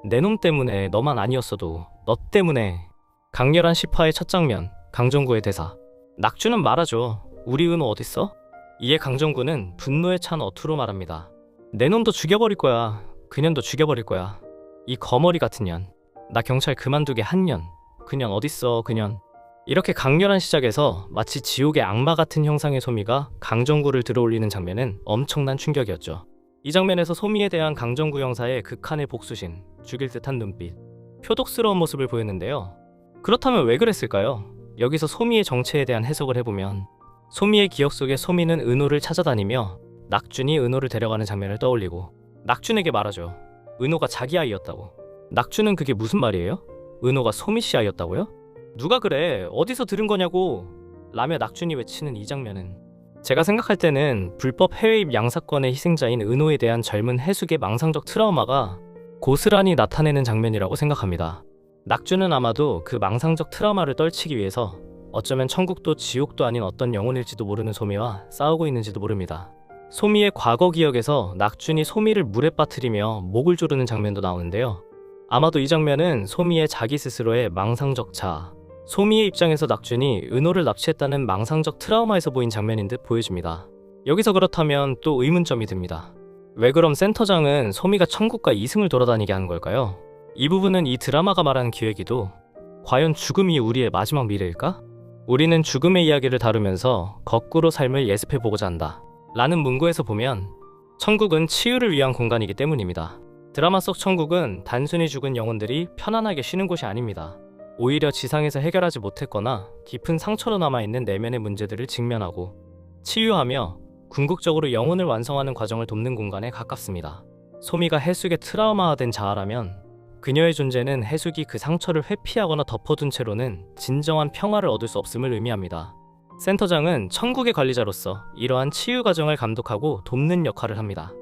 내 놈 때문에 너만 아니었어도 너 때문에. 강렬한 10화의 첫 장면, 강정구의 대사. 낙주는 말하죠. 우리 은호 어딨어? 이에 강정구는 분노에 찬 어투로 말합니다. 내 놈도 죽여버릴 거야. 그년도 죽여버릴 거야. 이 거머리 같은 년. 나 경찰 그만두게 한 년. 그년 어딨어 그년. 이렇게 강렬한 시작에서 마치 지옥의 악마 같은 형상의 소미가 강정구를 들어올리는 장면은 엄청난 충격이었죠. 이 장면에서 소미에 대한 강정구 형사의 극한의 복수심, 죽일 듯한 눈빛, 표독스러운 모습을 보였는데요. 그렇다면 왜 그랬을까요? 여기서 소미의 정체에 대한 해석을 해보면 소미의 기억 속에 소미는 은호를 찾아다니며 낙준이 은호를 데려가는 장면을 떠올리고 낙준에게 말하죠. 은호가 자기 아이였다고. 낙준은 그게 무슨 말이에요? 은호가 소미씨 아이였다고요? 누가 그래? 어디서 들은 거냐고 라며 낙준이 외치는 이 장면은 제가 생각할 때는 불법 해외입 양사건의 희생자인 은호에 대한 젊은 해숙의 망상적 트라우마가 고스란히 나타내는 장면이라고 생각합니다. 낙준은 아마도 그 망상적 트라우마를 떨치기 위해서 어쩌면 천국도 지옥도 아닌 어떤 영혼일지도 모르는 소미와 싸우고 있는지도 모릅니다. 소미의 과거 기억에서 낙준이 소미를 물에 빠뜨리며 목을 조르는 장면도 나오는데요. 아마도 이 장면은 소미의 자기 스스로의 망상적 자아, 소미의 입장에서 낙준이 은호를 납치했다는 망상적 트라우마에서 보인 장면인 듯 보여집니다. 여기서 그렇다면 또 의문점이 듭니다. 왜 그럼 센터장은 소미가 천국과 이승을 돌아다니게 하는 걸까요? 이 부분은 이 드라마가 말하는 기획이도 과연 죽음이 우리의 마지막 미래일까? 우리는 죽음의 이야기를 다루면서 거꾸로 삶을 예습해보고자 한다 라는 문구에서 보면 천국은 치유를 위한 공간이기 때문입니다. 드라마 속 천국은 단순히 죽은 영혼들이 편안하게 쉬는 곳이 아닙니다. 오히려 지상에서 해결하지 못했거나 깊은 상처로 남아있는 내면의 문제들을 직면하고 치유하며 궁극적으로 영혼을 완성하는 과정을 돕는 공간에 가깝습니다. 소미가 해숙의 트라우마화된 자아라면 그녀의 존재는 해숙이 그 상처를 회피하거나 덮어둔 채로는 진정한 평화를 얻을 수 없음을 의미합니다. 센터장은 천국의 관리자로서 이러한 치유 과정을 감독하고 돕는 역할을 합니다.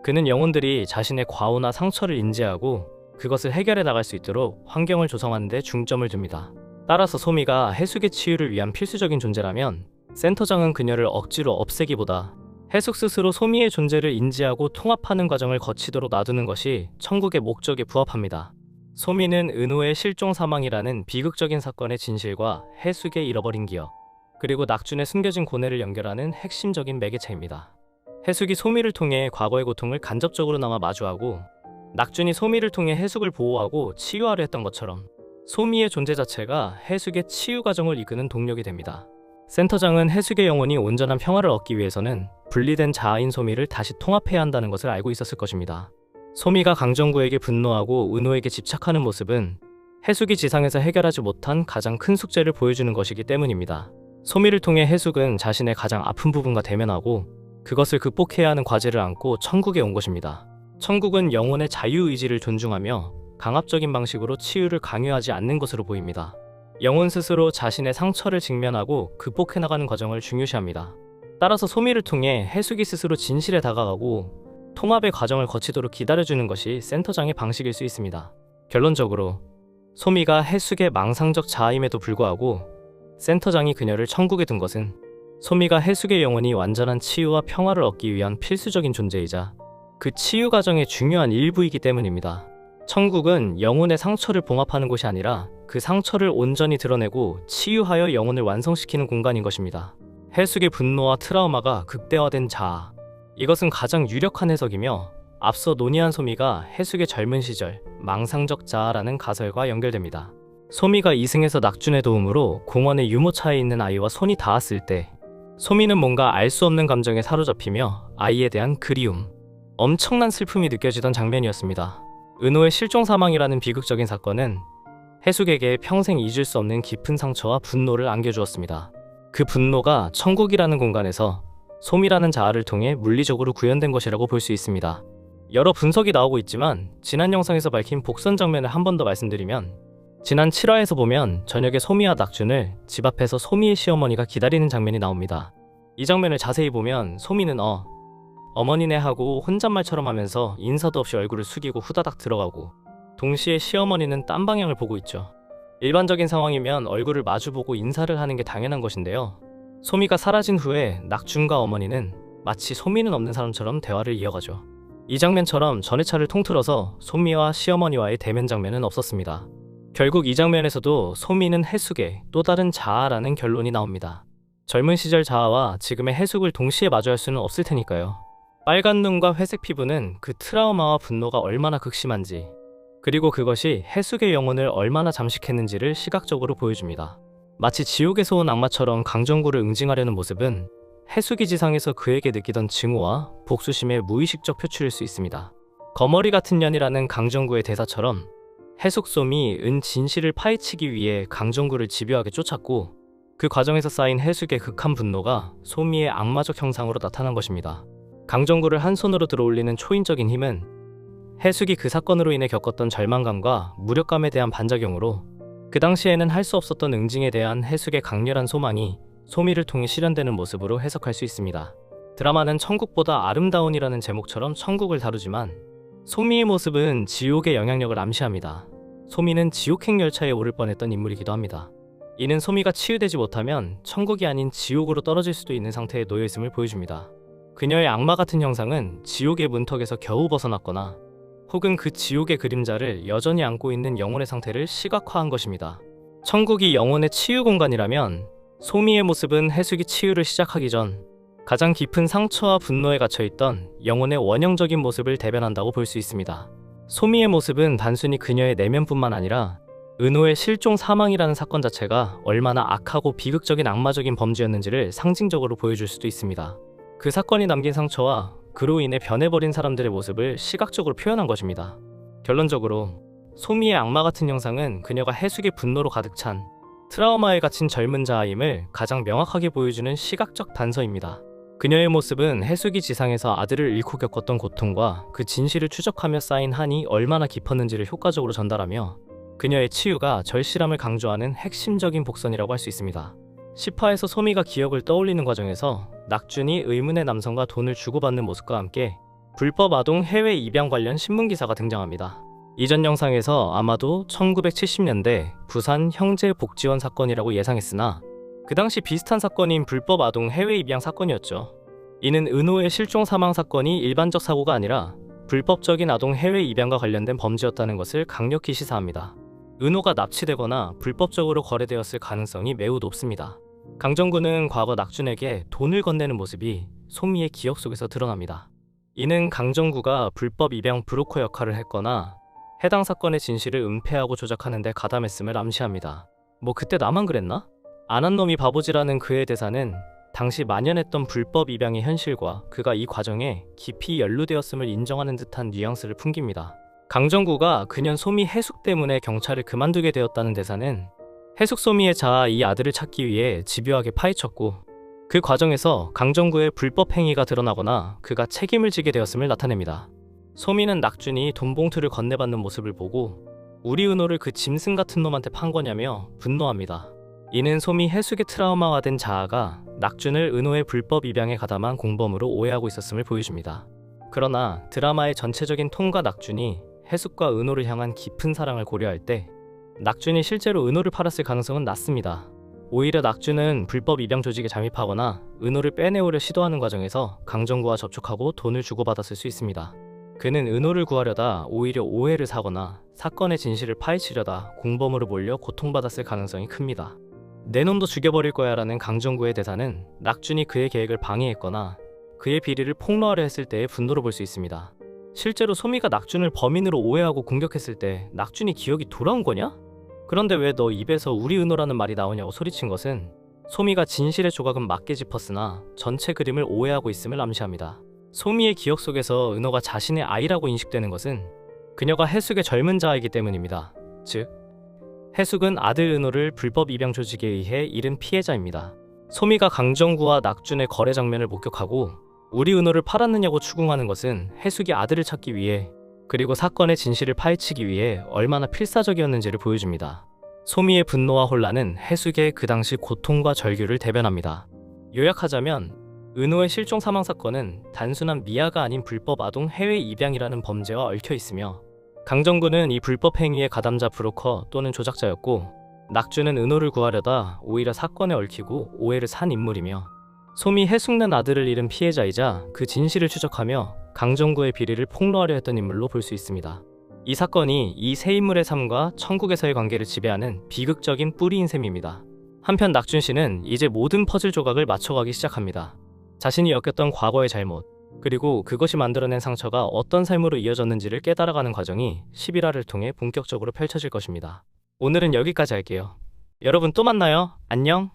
그는 영혼들이 자신의 과오나 상처를 인지하고 그것을 해결해 나갈 수 있도록 환경을 조성하는 데 중점을 둡니다. 따라서 소미가 해숙의 치유를 위한 필수적인 존재라면 센터장은 그녀를 억지로 없애기보다 해숙 스스로 소미의 존재를 인지하고 통합하는 과정을 거치도록 놔두는 것이 천국의 목적에 부합합니다. 소미는 은호의 실종 사망이라는 비극적인 사건의 진실과 해숙의 잃어버린 기억, 그리고 낙준의 숨겨진 고뇌를 연결하는 핵심적인 매개체입니다. 해숙이 소미를 통해 과거의 고통을 간접적으로나마 마주하고 낙준이 소미를 통해 해숙을 보호하고 치유하려 했던 것처럼 소미의 존재 자체가 해숙의 치유 과정을 이끄는 동력이 됩니다. 센터장은 해숙의 영혼이 온전한 평화를 얻기 위해서는 분리된 자아인 소미를 다시 통합해야 한다는 것을 알고 있었을 것입니다. 소미가 강정구에게 분노하고 은호에게 집착하는 모습은 해숙이 지상에서 해결하지 못한 가장 큰 숙제를 보여주는 것이기 때문입니다. 소미를 통해 해숙은 자신의 가장 아픈 부분과 대면하고 그것을 극복해야 하는 과제를 안고 천국에 온 것입니다. 천국은 영혼의 자유의지를 존중하며 강압적인 방식으로 치유를 강요하지 않는 것으로 보입니다. 영혼 스스로 자신의 상처를 직면하고 극복해 나가는 과정을 중요시합니다. 따라서 소미를 통해 해숙이 스스로 진실에 다가가고 통합의 과정을 거치도록 기다려주는 것이 센터장의 방식일 수 있습니다. 결론적으로 소미가 해숙의 망상적 자아임에도 불구하고 센터장이 그녀를 천국에 둔 것은 소미가 해숙의 영혼이 완전한 치유와 평화를 얻기 위한 필수적인 존재이자 그 치유 과정의 중요한 일부이기 때문입니다. 천국은 영혼의 상처를 봉합하는 곳이 아니라 그 상처를 온전히 드러내고 치유하여 영혼을 완성시키는 공간인 것입니다. 해숙의 분노와 트라우마가 극대화된 자아, 이것은 가장 유력한 해석이며 앞서 논의한 소미가 해숙의 젊은 시절 망상적 자아라는 가설과 연결됩니다. 소미가 이승에서 낙준의 도움으로 공원의 유모차에 있는 아이와 손이 닿았을 때 소미는 뭔가 알 수 없는 감정에 사로잡히며 아이에 대한 그리움, 엄청난 슬픔이 느껴지던 장면이었습니다. 은호의 실종 사망이라는 비극적인 사건은 해숙에게 평생 잊을 수 없는 깊은 상처와 분노를 안겨주었습니다. 그 분노가 천국이라는 공간에서 소미라는 자아를 통해 물리적으로 구현된 것이라고 볼 수 있습니다. 여러 분석이 나오고 있지만 지난 영상에서 밝힌 복선 장면을 한 번 더 말씀드리면 지난 7화에서 보면 저녁에 소미와 낙준을 집 앞에서 소미의 시어머니가 기다리는 장면이 나옵니다. 이 장면을 자세히 보면 소미는 어머니네 하고 혼잣말처럼 하면서 인사도 없이 얼굴을 숙이고 후다닥 들어가고 동시에 시어머니는 딴 방향을 보고 있죠. 일반적인 상황이면 얼굴을 마주보고 인사를 하는 게 당연한 것인데요. 소미가 사라진 후에 낙준과 어머니는 마치 소미는 없는 사람처럼 대화를 이어가죠. 이 장면처럼 전의 차를 통틀어서 소미와 시어머니와의 대면 장면은 없었습니다. 결국 이 장면에서도 소미는 해숙의 또 다른 자아라는 결론이 나옵니다. 젊은 시절 자아와 지금의 해숙을 동시에 마주할 수는 없을 테니까요. 빨간 눈과 회색 피부는 그 트라우마와 분노가 얼마나 극심한지, 그리고 그것이 해숙의 영혼을 얼마나 잠식했는지를 시각적으로 보여줍니다. 마치 지옥에서 온 악마처럼 강정구를 응징하려는 모습은 해숙이 지상에서 그에게 느끼던 증오와 복수심의 무의식적 표출일 수 있습니다. 거머리 같은 년이라는 강정구의 대사처럼 해숙솜이 은 진실을 파헤치기 위해 강정구를 집요하게 쫓았고, 그 과정에서 쌓인 해숙의 극한 분노가 소미의 악마적 형상으로 나타난 것입니다. 강정구를 한 손으로 들어올리는 초인적인 힘은 해숙이 그 사건으로 인해 겪었던 절망감과 무력감에 대한 반작용으로 그 당시에는 할 수 없었던 응징에 대한 해숙의 강렬한 소망이 소미를 통해 실현되는 모습으로 해석할 수 있습니다. 드라마는 천국보다 아름다운이라는 제목처럼 천국을 다루지만 소미의 모습은 지옥의 영향력을 암시합니다. 소미는 지옥행 열차에 오를 뻔했던 인물이기도 합니다. 이는 소미가 치유되지 못하면 천국이 아닌 지옥으로 떨어질 수도 있는 상태에 놓여있음을 보여줍니다. 그녀의 악마 같은 형상은 지옥의 문턱에서 겨우 벗어났거나 혹은 그 지옥의 그림자를 여전히 안고 있는 영혼의 상태를 시각화한 것입니다. 천국이 영혼의 치유 공간이라면 소미의 모습은 해숙이 치유를 시작하기 전 가장 깊은 상처와 분노에 갇혀있던 영혼의 원형적인 모습을 대변한다고 볼 수 있습니다. 소미의 모습은 단순히 그녀의 내면뿐만 아니라 은호의 실종 사망이라는 사건 자체가 얼마나 악하고 비극적인 악마적인 범죄였는지를 상징적으로 보여줄 수도 있습니다. 그 사건이 남긴 상처와 그로 인해 변해버린 사람들의 모습을 시각적으로 표현한 것입니다. 결론적으로 소미의 악마 같은 형상은 그녀가 해숙의 분노로 가득 찬 트라우마에 갇힌 젊은 자아임을 가장 명확하게 보여주는 시각적 단서입니다. 그녀의 모습은 해숙이 지상에서 아들을 잃고 겪었던 고통과 그 진실을 추적하며 쌓인 한이 얼마나 깊었는지를 효과적으로 전달하며 그녀의 치유가 절실함을 강조하는 핵심적인 복선이라고 할 수 있습니다. 10화에서 소미가 기억을 떠올리는 과정에서 낙준이 의문의 남성과 돈을 주고받는 모습과 함께 불법 아동 해외 입양 관련 신문기사가 등장합니다. 이전 영상에서 아마도 1970년대 부산 형제복지원 사건이라고 예상했으나 그 당시 비슷한 사건인 불법 아동 해외 입양 사건이었죠. 이는 은호의 실종 사망 사건이 일반적 사고가 아니라 불법적인 아동 해외 입양과 관련된 범죄였다는 것을 강력히 시사합니다. 은호가 납치되거나 불법적으로 거래되었을 가능성이 매우 높습니다. 강정구는 과거 낙준에게 돈을 건네는 모습이 소미의 기억 속에서 드러납니다. 이는 강정구가 불법 입양 브로커 역할을 했거나 해당 사건의 진실을 은폐하고 조작하는 데 가담했음을 암시합니다. 뭐 그때 나만 그랬나? 안 한 놈이 바보지라는 그의 대사는 당시 만연했던 불법 입양의 현실과 그가 이 과정에 깊이 연루되었음을 인정하는 듯한 뉘앙스를 풍깁니다. 강정구가 그년 소미 해숙 때문에 경찰을 그만두게 되었다는 대사는 해숙 소미의 자아 이 아들을 찾기 위해 집요하게 파헤쳤고 그 과정에서 강정구의 불법 행위가 드러나거나 그가 책임을 지게 되었음을 나타냅니다. 소미는 낙준이 돈 봉투를 건네받는 모습을 보고 우리 은호를 그 짐승 같은 놈한테 판 거냐며 분노합니다. 이는 소미 해숙의 트라우마화된 자아가 낙준을 은호의 불법 입양에 가담한 공범으로 오해하고 있었음을 보여줍니다. 그러나 드라마의 전체적인 톤과 낙준이 해숙과 은호를 향한 깊은 사랑을 고려할 때 낙준이 실제로 은호를 팔았을 가능성은 낮습니다. 오히려 낙준은 불법 입양 조직에 잠입하거나 은호를 빼내오려 시도하는 과정에서 강정구와 접촉하고 돈을 주고받았을 수 있습니다. 그는 은호를 구하려다 오히려 오해를 사거나 사건의 진실을 파헤치려다 공범으로 몰려 고통받았을 가능성이 큽니다. 내 놈도 죽여버릴 거야 라는 강정구의 대사는 낙준이 그의 계획을 방해했거나 그의 비리를 폭로하려 했을 때의 분노로 볼 수 있습니다. 실제로 소미가 낙준을 범인으로 오해하고 공격했을 때 낙준이 기억이 돌아온 거냐? 그런데 왜 너 입에서 우리 은호라는 말이 나오냐고 소리친 것은 소미가 진실의 조각은 맞게 짚었으나 전체 그림을 오해하고 있음을 암시합니다. 소미의 기억 속에서 은호가 자신의 아이라고 인식되는 것은 그녀가 해숙의 젊은 자아이기 때문입니다. 즉, 해숙은 아들 은호를 불법 입양 조직에 의해 잃은 피해자입니다. 소미가 강정구와 낙준의 거래 장면을 목격하고 우리 은호를 팔았느냐고 추궁하는 것은 해숙이 아들을 찾기 위해 그리고 사건의 진실을 파헤치기 위해 얼마나 필사적이었는지를 보여줍니다. 소미의 분노와 혼란은 해숙의 그 당시 고통과 절규를 대변합니다. 요약하자면 은호의 실종 사망 사건은 단순한 미아가 아닌 불법 아동 해외 입양이라는 범죄와 얽혀 있으며 강정구는 이 불법 행위의 가담자 브로커 또는 조작자였고 낙준은 은호를 구하려다 오히려 사건에 얽히고 오해를 산 인물이며 소미 해숙는 아들을 잃은 피해자이자 그 진실을 추적하며 강정구의 비리를 폭로하려 했던 인물로 볼 수 있습니다. 이 사건이 이 세 인물의 삶과 천국에서의 관계를 지배하는 비극적인 뿌리인 셈입니다. 한편 낙준 씨는 이제 모든 퍼즐 조각을 맞춰가기 시작합니다. 자신이 엮였던 과거의 잘못, 그리고 그것이 만들어낸 상처가 어떤 삶으로 이어졌는지를 깨달아가는 과정이 11화를 통해 본격적으로 펼쳐질 것입니다. 오늘은 여기까지 할게요. 여러분 또 만나요. 안녕.